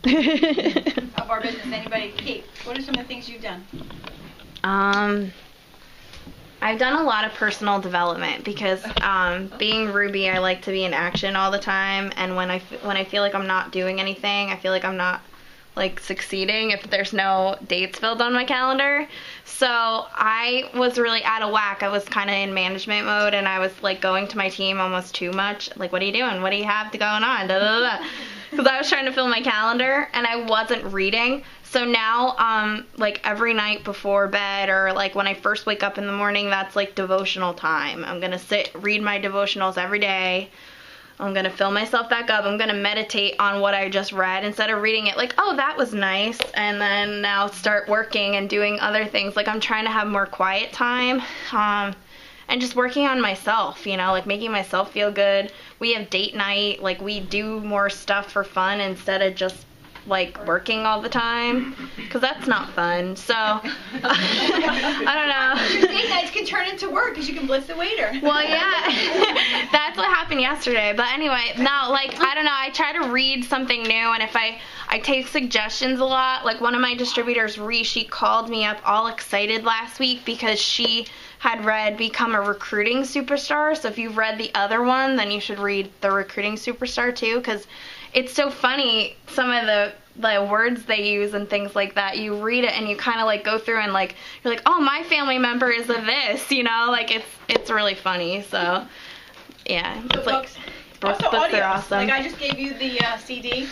of our business? Anybody? Kate, what are some of the things you've done? I've done a lot of personal development because being Ruby, I like to be in action all the time, and when I feel like I'm not doing anything, I feel like I'm not like succeeding if there's no dates filled on my calendar. So I was really out of whack. I was kind of in management mode, and I was like going to my team almost too much. Like, what are you doing? What do you have going on? Because I was trying to fill my calendar, and I wasn't reading. So now, like every night before bed, or like when I first wake up in the morning, that's like devotional time. I'm gonna read my devotionals every day. I'm going to fill myself back up. I'm going to meditate on what I just read instead of reading it like, oh, that was nice, and then now start working and doing other things. Like, I'm trying to have more quiet time and just working on myself, you know, like making myself feel good. We have date night. Like, we do more stuff for fun instead of just like working all the time, because that's not fun. So I don't know. Your date nights can turn into work because you can blitz the waiter. Well, yeah, that's what happened yesterday. But anyway, no, like, I don't know. I try to read something new, and if I take suggestions a lot. Like, one of my distributors, she called me up all excited last week because she had read Become a Recruiting Superstar. So if you've read the other one, then you should read The Recruiting Superstar too, because it's so funny, some of the words they use and things like that. You read it and you kind of like go through and like you're like, oh, my family member is a this, you know, like it's really funny. So yeah, so it's like books are awesome. Like, I just gave you the CD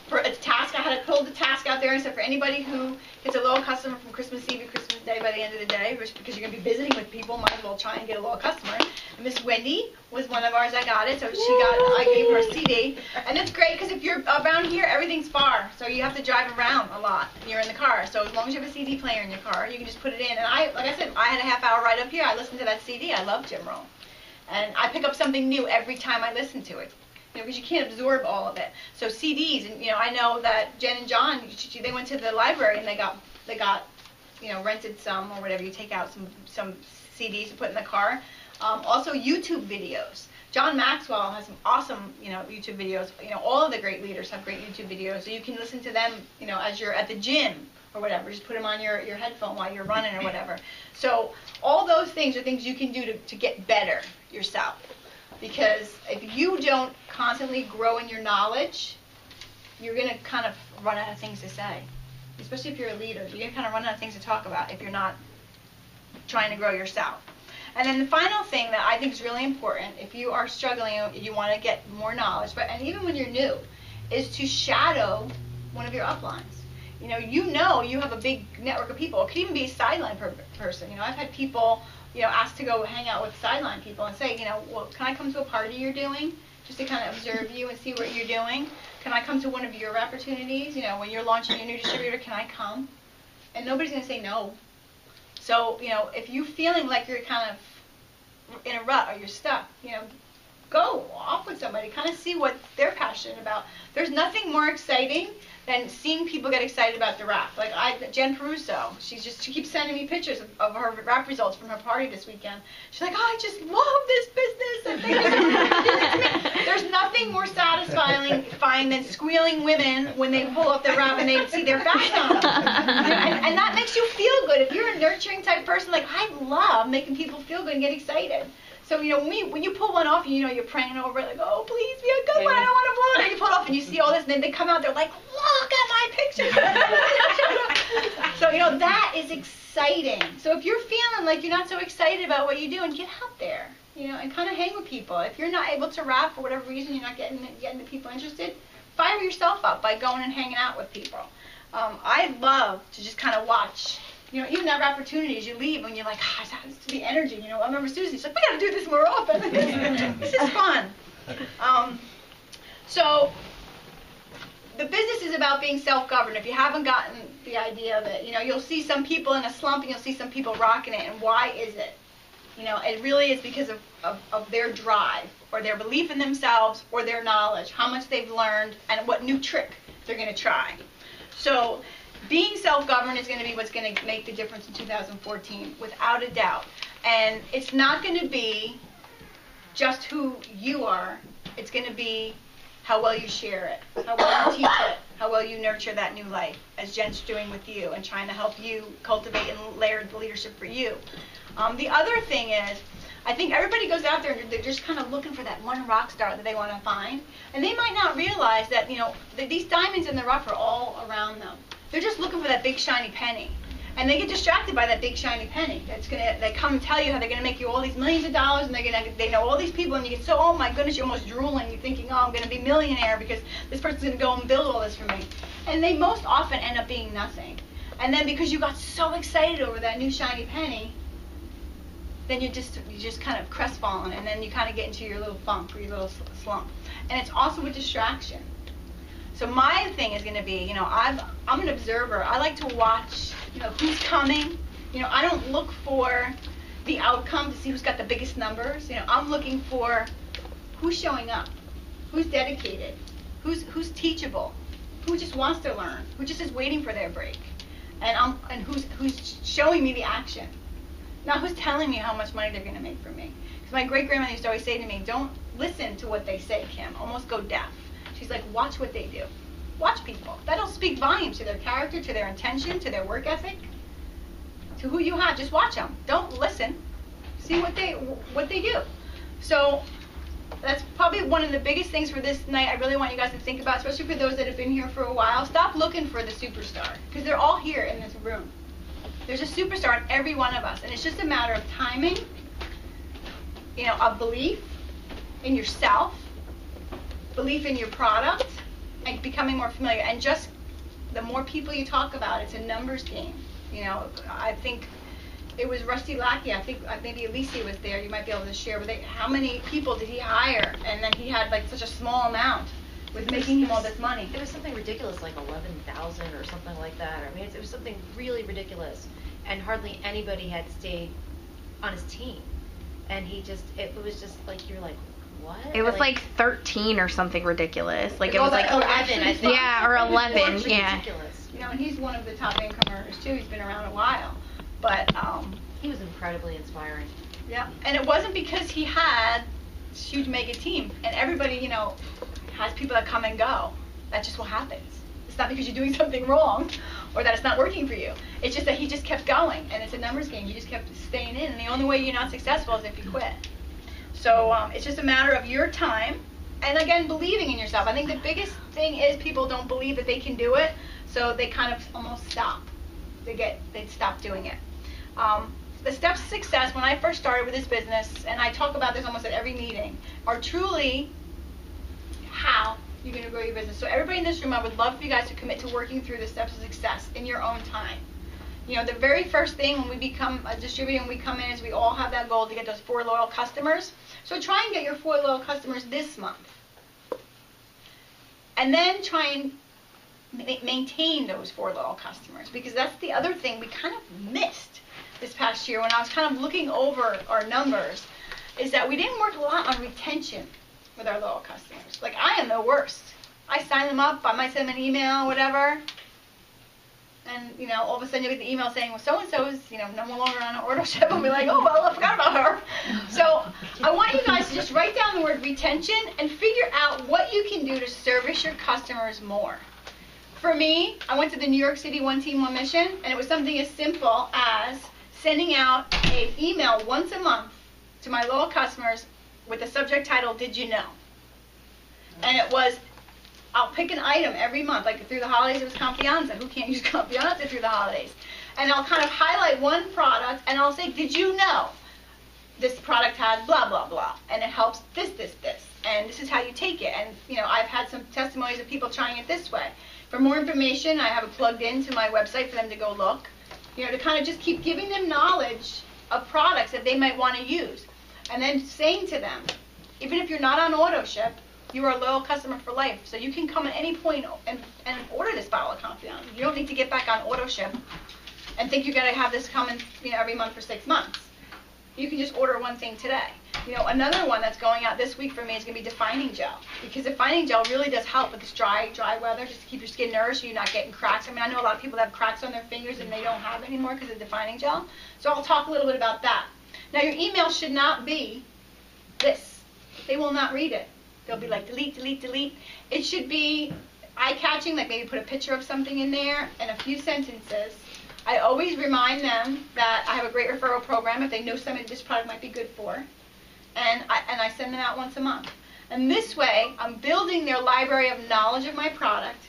for a task. I had to pull the task out there and said, for anybody who gets a loyal customer from Christmas Eve to Christmas Day by the end of the day, because you're going to be visiting with people, might as well try and get a loyal customer. And Miss Wendy was one of ours. I got it, so I gave her a CD. And it's great because if you're around here, everything's far, so you have to drive around a lot and you're in the car. So as long as you have a CD player in your car, you can just put it in. And like I said, I had a half hour right up here. I listened to that CD. I love Jim Rohn. And I pick up something new every time I listen to it. You know, because you can't absorb all of it. So CDs, and you know, I know that Jen and John, they went to the library and they got, you know, rented some or whatever. You take out some CDs to put in the car. Also YouTube videos. John Maxwell has some awesome, you know, YouTube videos. You know, all of the great leaders have great YouTube videos, so you can listen to them, you know, as you're at the gym or whatever. Just put them on your headphone while you're running or whatever. So all those things are things you can do to get better yourself. Because if you don't constantly grow in your knowledge, you're going to kind of run out of things to say. Especially if you're a leader. You're going to kind of run out of things to talk about if you're not trying to grow yourself. And then the final thing that I think is really important, if you are struggling, you want to get more knowledge, and even when you're new, is to shadow one of your uplines. You know you have a big network of people. It could even be a sideline person. You know, I've had people, you know, ask to go hang out with sideline people and say, you know, well, can I come to a party you're doing just to kind of observe you and see what you're doing? Can I come to one of your opportunities? You know, when you're launching your new distributor, can I come? And nobody's going to say no. So, you know, if you're feeling like you're kind of in a rut or you're stuck, you know, go off with somebody, kind of see what they're passionate about. There's nothing more exciting than seeing people get excited about the rap. Like Jen Peruso, she keeps sending me pictures of her rap results from her party this weekend. She's like, oh, I just love this business. And thank you for doing this to me. There's nothing more satisfying than squealing women when they pull up their rap and they see their fat on them. And that makes you feel good. If you're a nurturing type person, like, I love making people feel good and get excited. So, you know, when you pull one off, you know, you're praying over it, like, oh, please be a good one, I don't want to blow it. And you pull it off and you see all this, and then they come out, they're like, look at my picture. So, you know, that is exciting. So if you're feeling like you're not so excited about what you do, and get out there, you know, and kind of hang with people. If you're not able to rap for whatever reason, you're not getting the people interested, fire yourself up by going and hanging out with people. I love to just kind of watch. You know, even have opportunities, you leave and you're like, ah, it's the energy. You know, I remember Susie, she's like, we got to do this more often. This is fun. So the business is about being self-governed. If you haven't gotten the idea of it, you know, you'll see some people in a slump and you'll see some people rocking it. And why is it? You know, it really is because of their drive or their belief in themselves or their knowledge, how much they've learned and what new trick they're going to try. So being self-governed is going to be what's going to make the difference in 2014, without a doubt. And it's not going to be just who you are. It's going to be how well you share it, how well you teach it, How well you nurture that new life, as Jen's doing with you and trying to help you cultivate and layer the leadership for you. The other thing is, I think everybody goes out there and they're just kind of looking for that one rock star that they want to find. And they might not realize that, that these diamonds in the rough are all around them. They're just looking for that big shiny penny. And they get distracted by that big shiny penny. They come and tell you how they're gonna make you all these millions of dollars, and they know all these people, and you get so, oh my goodness, you're almost drooling. You're thinking, oh, I'm gonna be a millionaire because this person's gonna go and build all this for me. And they most often end up being nothing. And then because you got so excited over that new shiny penny, then you just kind of crestfallen, and then you kind of get into your little funk or your little slump. And it's also a distraction. So my thing is going to be, I'm an observer. I like to watch, who's coming. I don't look for the outcome to see who's got the biggest numbers. I'm looking for who's showing up, who's dedicated, who's teachable, who just wants to learn, who just is waiting for their break, and who's showing me the action. Not who's telling me how much money they're going to make from me. Because my great-grandmother used to always say to me, don't listen to what they say, Kim. Almost go deaf. She's like, watch what they do. Watch people. That'll speak volumes to their character, to their intention, to their work ethic, to who you have. Just watch them. Don't listen. See what they do. So that's probably one of the biggest things for this night I really want you guys to think about, especially for those that have been here for a while. Stop looking for the superstar, because they're all here in this room. There's a superstar in every one of us, and it's just a matter of timing, of belief in yourself, belief in your product, and becoming more familiar. And just the more people you talk about, it's a numbers game. I think it was Rusty Lackey. I think maybe Alicia was there. You might be able to share with it. How many people did he hire? And then he had like such a small amount with making him all this money. It was something ridiculous, like 11,000 or something like that. I mean, it was something really ridiculous, and hardly anybody had stayed on his team. And it was just like, you're like, what? It was like 13 or something ridiculous. Like it All was like 11, I think. Yeah, or 11. Yeah. Ridiculous. And he's one of the top income earners too. He's been around a while, but he was incredibly inspiring. yeah. And it wasn't because he had this huge mega team, and everybody, has people that come and go. That's just what happens. It's not because you're doing something wrong or that it's not working for you. It's just that he just kept going, and it's a numbers game. You just kept staying in, and the only way you're not successful is if you quit. So it's just a matter of your time, and again, believing in yourself. I think the biggest thing is people don't believe that they can do it, so they kind of almost stop. They stop doing it. The steps to success, when I first started with this business, and I talk about this almost at every meeting, are truly how you're going to grow your business. So everybody in this room, I would love for you guys to commit to working through the steps of success in your own time. The very first thing when we become a distributor and we come in is we all have that goal to get those 4 loyal customers. So try and get your 4 loyal customers this month. And then try and maintain those 4 loyal customers, because that's the other thing we kind of missed this past year when I was kind of looking over our numbers, is that we didn't work a lot on retention with our loyal customers. Like, I am the worst. I sign them up, I might send them an email, whatever, and all of a sudden you get the email saying, well, so-and-so is no longer on an auto ship, and we're like, oh, well, I forgot about her. So I want you guys to just write down the word retention and figure out what you can do to service your customers more. For me, I went to the New York City One Team, One Mission, and it was something as simple as sending out an email once a month to my loyal customers with the subject title, Did You Know? And it was, I'll pick an item every month, like through the holidays it was Confianza. Who can't use Confianza through the holidays? And I'll kind of highlight one product, and I'll say, did you know this product had blah, blah, blah, and it helps this, this, this, and this is how you take it. And, I've had some testimonies of people trying it this way. For more information, I have it plugged into my website for them to go look, to kind of just keep giving them knowledge of products that they might want to use. And then saying to them, even if you're not on auto ship, you are a loyal customer for life. So you can come at any point and order this bottle of Confiance. You don't need to get back on auto ship and think you're going to have this coming every month for 6 months. You can just order one thing today. Another one that's going out this week for me is going to be defining gel, because defining gel really does help with this dry weather, just to keep your skin nourished so you're not getting cracks. I know a lot of people that have cracks on their fingers and they don't have anymore because of defining gel. So I'll talk a little bit about that. Now, your email should not be this. They will not read it. They'll be like, delete, delete, delete. It should be eye-catching, like maybe put a picture of something in there and a few sentences. I always remind them that I have a great referral program if they know somebody this product might be good for. And I send them out once a month. And this way, I'm building their library of knowledge of my product.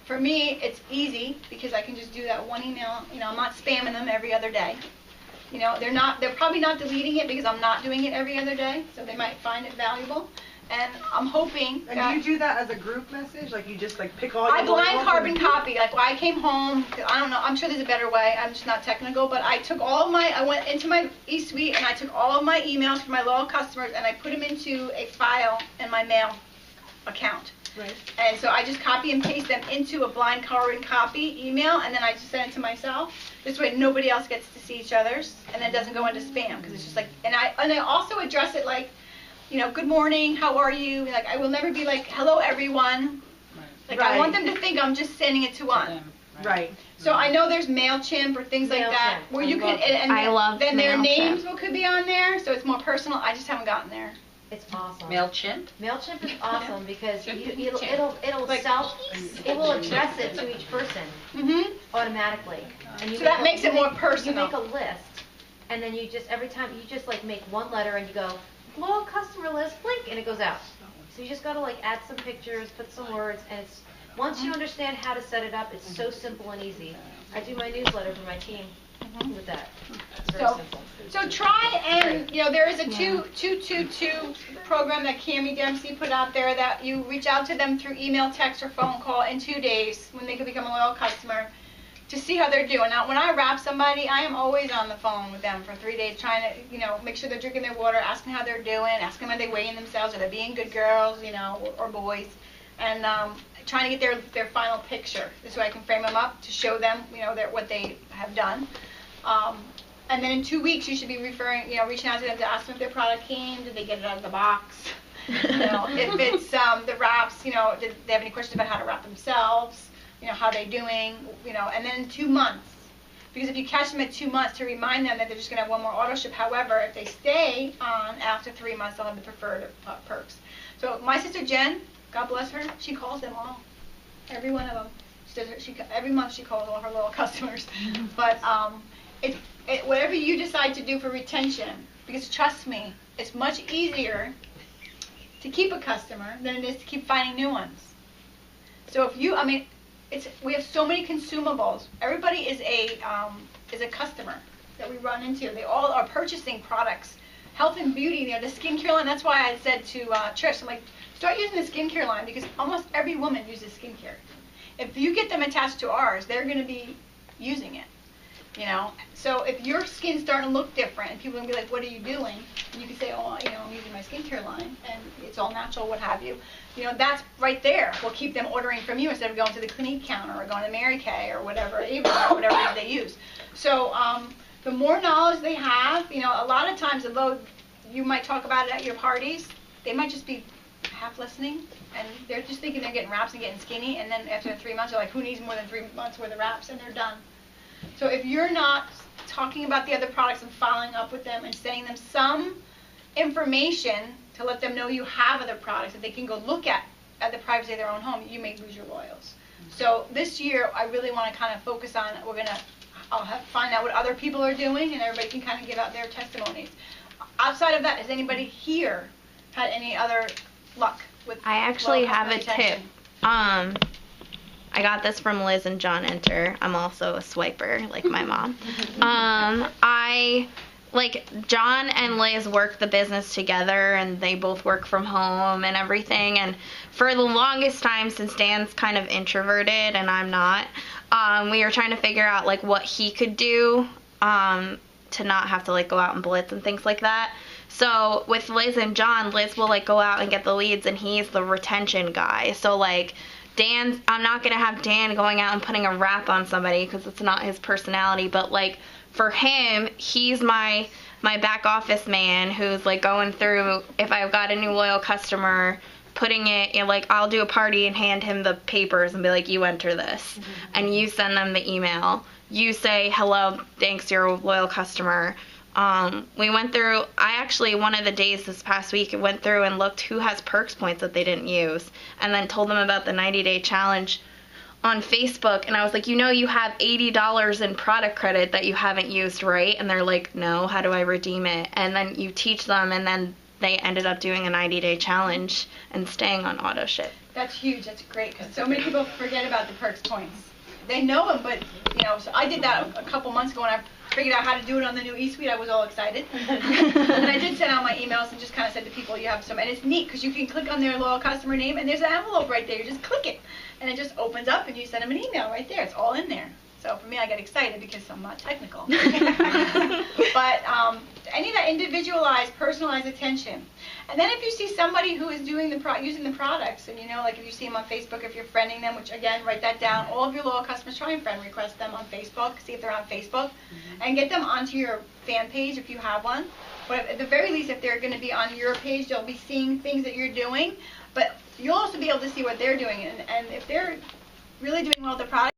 For me, it's easy because I can just do that one email. You know, I'm not spamming them every other day. You know, they're probably not deleting it because I'm not doing it every other day, so they might find it valuable. And I'm hoping And do you do that as a group message? Like you just like pick all your I blind loyals carbon and- copy. Like when I came home, I don't know, I'm sure there's a better way. I'm just not technical, but I took I went into my eSuite and I took all of my emails from my loyal customers and I put them into a file in my mail account. Right. And so I just copy and paste them into a blind carbon copy email, and then I just send it to myself. This way nobody else gets to see each other's, and then it doesn't go into spam, because it's just like, and I also address it like, you know, good morning, how are you? Like, I will never be like, hello everyone. Like, I want them to think I'm just sending it to one. Right. So I know there's MailChimp or things like that, MailChimp. where you I can, and I love then their MailChimp. names could be on there, so it's more personal. I just haven't gotten there. It's awesome. MailChimp? MailChimp is awesome because it'll Like- it will address it to each person Mm-hmm. automatically. And So that makes it more personal. You make a list, and then you just every time you just like make one letter and you go loyal customer list, blink, and it goes out. So you just gotta like add some pictures, put some words, and it's once you understand how to set it up, it's so simple and easy. I do my newsletter for my team with that. It's very simple. So try and, you know, there is a 222 program that Cammie Dempsey put out there that you reach out to them through email, text, or phone call in 2 days when they can become a loyal customer to see how they're doing. Now, when I wrap somebody, I am always on the phone with them for 3 days trying to, you know, make sure they're drinking their water, asking how they're doing, asking how they're weighing themselves, are they being good girls, you know, or boys, and trying to get their final picture. This way I can frame them up to show them, you know, what they have done. And then in 2 weeks, you should be reaching out to them to ask them if their product came, did they get it out of the box, you know, if it's the wraps, you know, did they have any questions about how to wrap themselves, you know, how are they doing, you know, and then in 2 months, because if you catch them at 2 months to remind them that they're just going to have one more auto ship. However, if they stay on after 3 months, they'll have the preferred perks. So my sister Jen, God bless her, she calls them all, every one of them. Every month she calls all her loyal customers. But whatever you decide to do for retention, because trust me, it's much easier to keep a customer than it is to keep finding new ones. So if you, we have so many consumables. Everybody is a customer that we run into. They all are purchasing products, health and beauty. You know, the skincare line. That's why I said to Trish, I'm like, start using the skincare line because almost every woman uses skincare. If you get them attached to ours, they're going to be using it. You know, so if your skin's starting to look different and people are going to be like, what are you doing? And you can say, oh, you know, I'm using my skincare line and it's all natural, what have you. You know, that's right there. We'll keep them ordering from you instead of going to the Clinique counter or going to Mary Kay or whatever, Ava, or whatever they use. So the more knowledge they have, you know, a lot of times, although you might talk about it at your parties, they might just be half listening and they're just thinking they're getting wraps and getting skinny, and then after 3 months they're like, who needs more than 3 months worth of wraps, and they're done. So if you're not talking about the other products and following up with them and sending them some information to let them know you have other products that they can go look at the privacy of their own home, you may lose your loyals. So this year I really want to kind of focus on, find out what other people are doing and everybody can kind of give out their testimonies. Outside of that, has anybody here had any other luck with I actually loyal have a customer tip. retention? I got this from Liz and John Enter. I'm also a swiper, like my mom. John and Liz work the business together, and they both work from home and everything. And for the longest time, since Dan's kind of introverted and I'm not, we were trying to figure out like what he could do to not have to like go out and blitz and things like that. So with Liz and John, Liz will like go out and get the leads, and he's the retention guy. So like I'm not going to have Dan going out and putting a wrap on somebody because it's not his personality, but like for him, he's my back office man who's like going through, if I've got a new loyal customer, putting it in, like I'll do a party and hand him the papers and be like, you enter this, and you send them the email. You say, hello, thanks, you're a loyal customer. we went through, one of the days this past week, went through and looked who has perks points that they didn't use, and then told them about the 90-day challenge on Facebook, and I was like, you have $80 in product credit that you haven't used, right? And they're like, no, how do I redeem it? And then you teach them, and then they ended up doing a 90-day challenge and staying on auto ship. That's huge. That's great, because so many people forget about the perks points. They know them, but, so I did that a couple months ago, and I figured out how to do it on the new eSuite. I was all excited. And I did send out my emails and just kind of said to people, you have some, and it's neat, because you can click on their loyal customer name, and there's an envelope right there. You just click it, and it just opens up, and you send them an email right there. It's all in there. So for me, I get excited because I'm not technical. But any of that individualized, personalized attention. And then if you see somebody who is doing using the products, and like if you see them on Facebook, if you're friending them, which again, write that down. All of your loyal customers, try and friend request them on Facebook, see if they're on Facebook, and get them onto your fan page if you have one. But at the very least, if they're going to be on your page, they'll be seeing things that you're doing. But you'll also be able to see what they're doing, and if they're really doing well with the product.